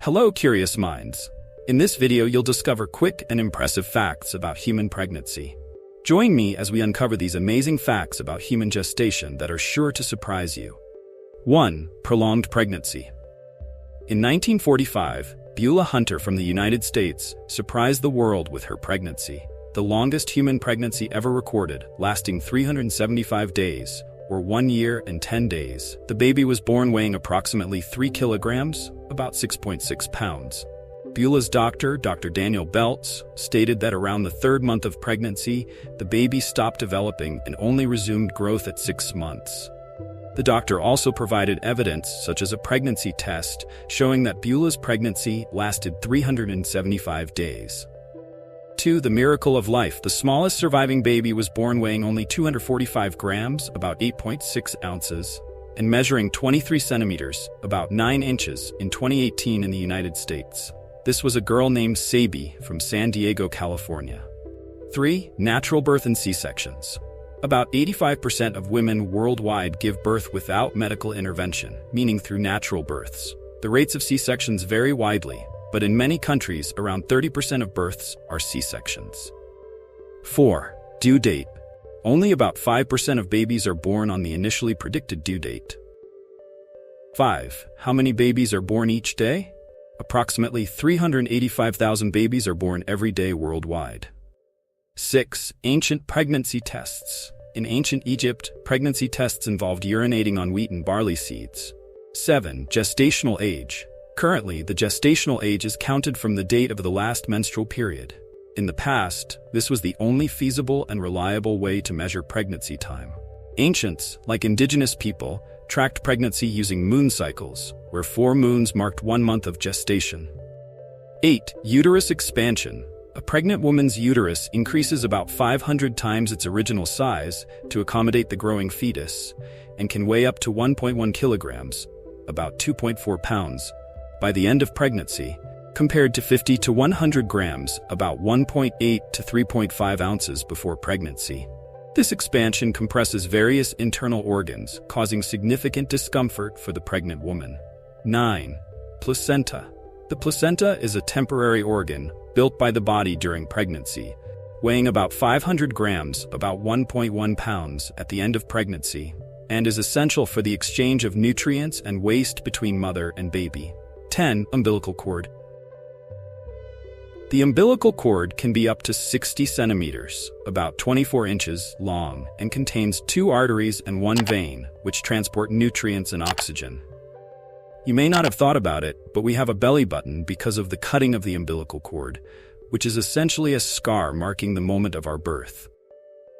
Hello, curious minds. In this video, you'll discover quick and impressive facts about human pregnancy. Join me as we uncover these amazing facts about human gestation that are sure to surprise you. 1. Prolonged pregnancy. In 1945, Beulah Hunter from the United States surprised the world with her pregnancy, the longest human pregnancy ever recorded, lasting 375 days, or 1 year and 10 days. The baby was born weighing approximately 3 kilograms, about 6.6 pounds. Beulah's doctor, Dr. Daniel Beltz, stated that around the third month of pregnancy, the baby stopped developing and only resumed growth at 6 months. The doctor also provided evidence, such as a pregnancy test, showing that Beulah's pregnancy lasted 375 days. 2. The miracle of life. The smallest surviving baby was born weighing only 245 grams, about 8.6 ounces, and measuring 23 centimeters, about 9 inches, in 2018 in the United States. This was a girl named Sabi from San Diego, California. 3. Natural birth and C-sections. About 85% of women worldwide give birth without medical intervention, meaning through natural births. The rates of C-sections vary widely, but in many countries, around 30% of births are C-sections. 4. Due date. Only about 5% of babies are born on the initially predicted due date. 5. How many babies are born each day? Approximately 385,000 babies are born every day worldwide. 6. Ancient pregnancy tests. In ancient Egypt, pregnancy tests involved urinating on wheat and barley seeds. 7. Gestational age. Currently, the gestational age is counted from the date of the last menstrual period. In the past, this was the only feasible and reliable way to measure pregnancy time. Ancients, like indigenous people, tracked pregnancy using moon cycles, where 4 moons marked 1 month of gestation. 8. Uterus expansion. A pregnant woman's uterus increases about 500 times its original size to accommodate the growing fetus, and can weigh up to 1.1 kilograms, about 2.4 pounds, by the end of pregnancy, compared to 50 to 100 grams, about 1.8 to 3.5 ounces before pregnancy. This expansion compresses various internal organs, causing significant discomfort for the pregnant woman. 9. Placenta. The placenta is a temporary organ built by the body during pregnancy, weighing about 500 grams, about 1.1 pounds, at the end of pregnancy, and is essential for the exchange of nutrients and waste between mother and baby. 10. Umbilical cord. The umbilical cord can be up to 60 centimeters, about 24 inches, long, and contains 2 arteries and 1 vein, which transport nutrients and oxygen. You may not have thought about it, but we have a belly button because of the cutting of the umbilical cord, which is essentially a scar marking the moment of our birth.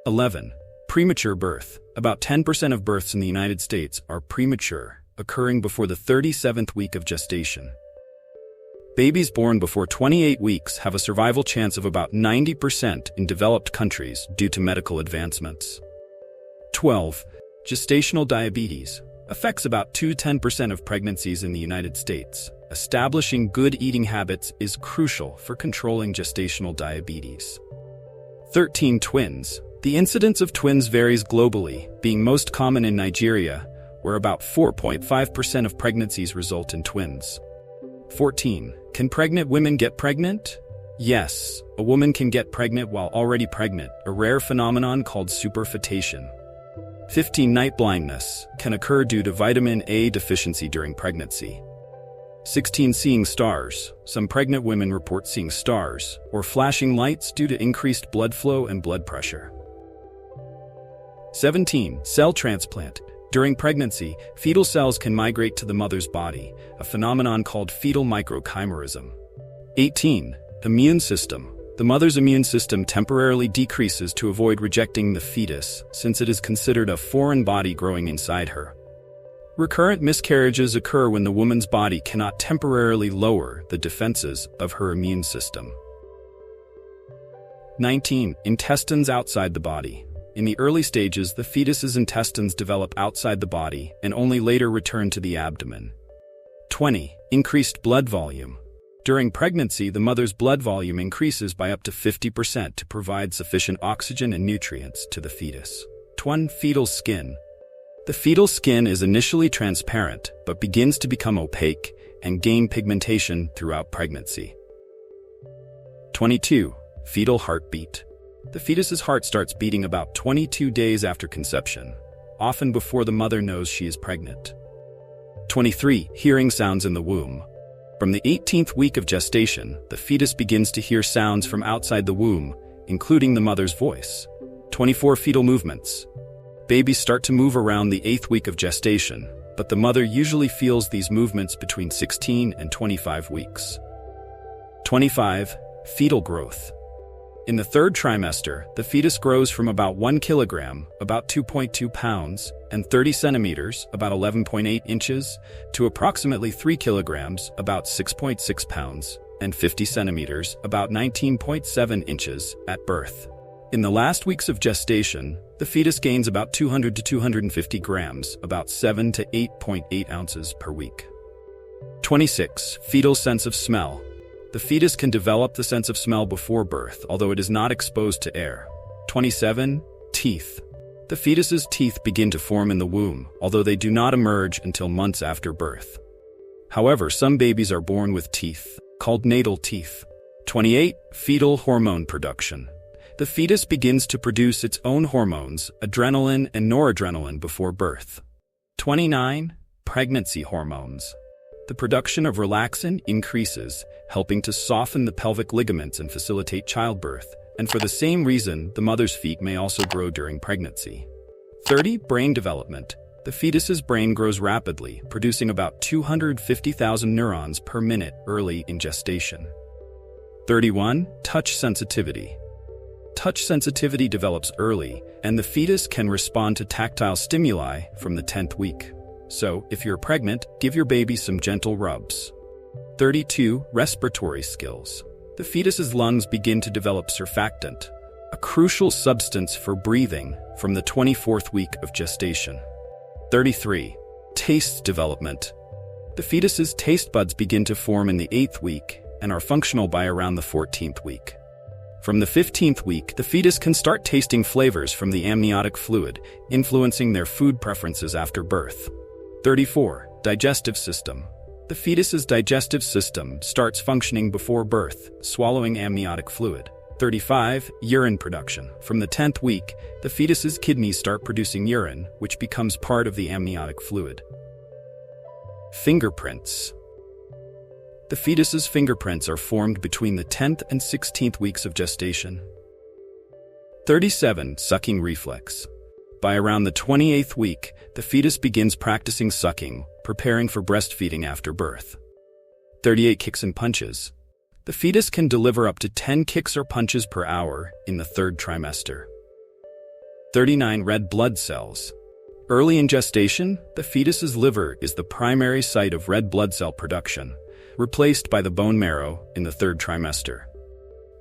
11. Premature birth. About 10% of births in the United States are premature, occurring before the 37th week of gestation. Babies born before 28 weeks have a survival chance of about 90% in developed countries due to medical advancements. 12. Gestational diabetes affects about 2 to 10% of pregnancies in the United States. Establishing good eating habits is crucial for controlling gestational diabetes. 13. Twins. The incidence of twins varies globally, being most common in Nigeria, where about 4.5% of pregnancies result in twins. 14. Can pregnant women get pregnant? Yes, a woman can get pregnant while already pregnant, a rare phenomenon called superfetation. 15. Night blindness can occur due to vitamin A deficiency during pregnancy. 16. Seeing stars. Some pregnant women report seeing stars or flashing lights due to increased blood flow and blood pressure. 17. Cell transplant. During pregnancy, fetal cells can migrate to the mother's body, a phenomenon called fetal microchimerism. 18. Immune system. The mother's immune system temporarily decreases to avoid rejecting the fetus, since it is considered a foreign body growing inside her. Recurrent miscarriages occur when the woman's body cannot temporarily lower the defenses of her immune system. 19. Intestines outside the body. In the early stages, the fetus's intestines develop outside the body and only later return to the abdomen. 20. Increased blood volume. During pregnancy, the mother's blood volume increases by up to 50% to provide sufficient oxygen and nutrients to the fetus. 21. Fetal skin. The fetal skin is initially transparent, but begins to become opaque and gain pigmentation throughout pregnancy. 22. Fetal heartbeat. The fetus's heart starts beating about 22 days after conception, often before the mother knows she is pregnant. 23. Hearing sounds in the womb. From the 18th week of gestation, the fetus begins to hear sounds from outside the womb, including the mother's voice. 24. Fetal movements. Babies start to move around the 8th week of gestation, but the mother usually feels these movements between 16 and 25 weeks. 25. Fetal growth. In the 3rd trimester, the fetus grows from about 1 kilogram, about 2.2 pounds, and 30 centimeters, about 11.8 inches, to approximately 3 kilograms, about 6.6 pounds, and 50 centimeters, about 19.7 inches, at birth. In the last weeks of gestation, the fetus gains about 200 to 250 grams, about 7 to 8.8 ounces per week. 26. Fetal sense of smell. The fetus can develop the sense of smell before birth, although it is not exposed to air. 27. Teeth. The fetus's teeth begin to form in the womb, although they do not emerge until months after birth. However, some babies are born with teeth, called natal teeth. 28. Fetal hormone production. The fetus begins to produce its own hormones, adrenaline and noradrenaline, before birth. 29. Pregnancy hormones. The production of relaxin increases, helping to soften the pelvic ligaments and facilitate childbirth, and for the same reason, the mother's feet may also grow during pregnancy. 30. Brain development. The fetus's brain grows rapidly, producing about 250,000 neurons per minute early in gestation. 31. Touch sensitivity. Touch sensitivity develops early, and the fetus can respond to tactile stimuli from the 10th week. So, if you're pregnant, give your baby some gentle rubs. 32. Respiratory skills. The fetus's lungs begin to develop surfactant, a crucial substance for breathing, from the 24th week of gestation. 33. Taste development. The fetus's taste buds begin to form in the 8th week and are functional by around the 14th week. From the 15th week, the fetus can start tasting flavors from the amniotic fluid, influencing their food preferences after birth. 34. Digestive system. The fetus's digestive system starts functioning before birth, swallowing amniotic fluid. 35. Urine production. From the 10th week, the fetus's kidneys start producing urine, which becomes part of the amniotic fluid. Fingerprints. The fetus's fingerprints are formed between the 10th and 16th weeks of gestation. 37. Sucking reflex. By around the 28th week, the fetus begins practicing sucking, preparing for breastfeeding after birth. 38. Kicks and punches. The fetus can deliver up to 10 kicks or punches per hour in the 3rd trimester. 39. Red blood cells. Early in gestation, the fetus's liver is the primary site of red blood cell production, replaced by the bone marrow in the 3rd trimester.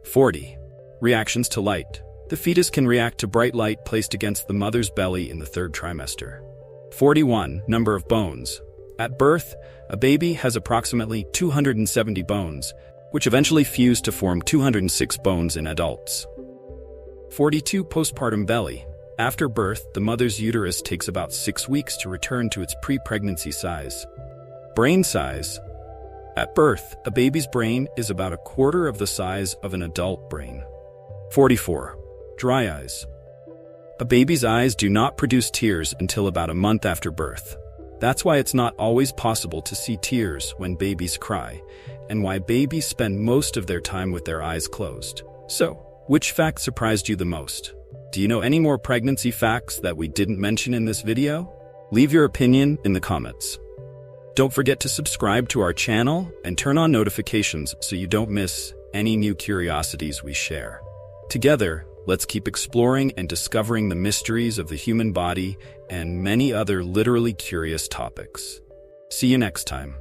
40. Reactions to light. The fetus can react to bright light placed against the mother's belly in the 3rd trimester. 41. Number of bones. At birth, a baby has approximately 270 bones, which eventually fuse to form 206 bones in adults. 42. Postpartum belly. After birth, the mother's uterus takes about 6 weeks to return to its pre-pregnancy size. Brain size. At birth, a baby's brain is about a quarter of the size of an adult brain. 44. Dry eyes. A baby's eyes do not produce tears until about a month after birth. That's why it's not always possible to see tears when babies cry, and why babies spend most of their time with their eyes closed. So, which fact surprised you the most? Do you know any more pregnancy facts that we didn't mention in this video? Leave your opinion in the comments. Don't forget to subscribe to our channel and turn on notifications so you don't miss any new curiosities we share. Together, let's keep exploring and discovering the mysteries of the human body and many other literally curious topics. See you next time.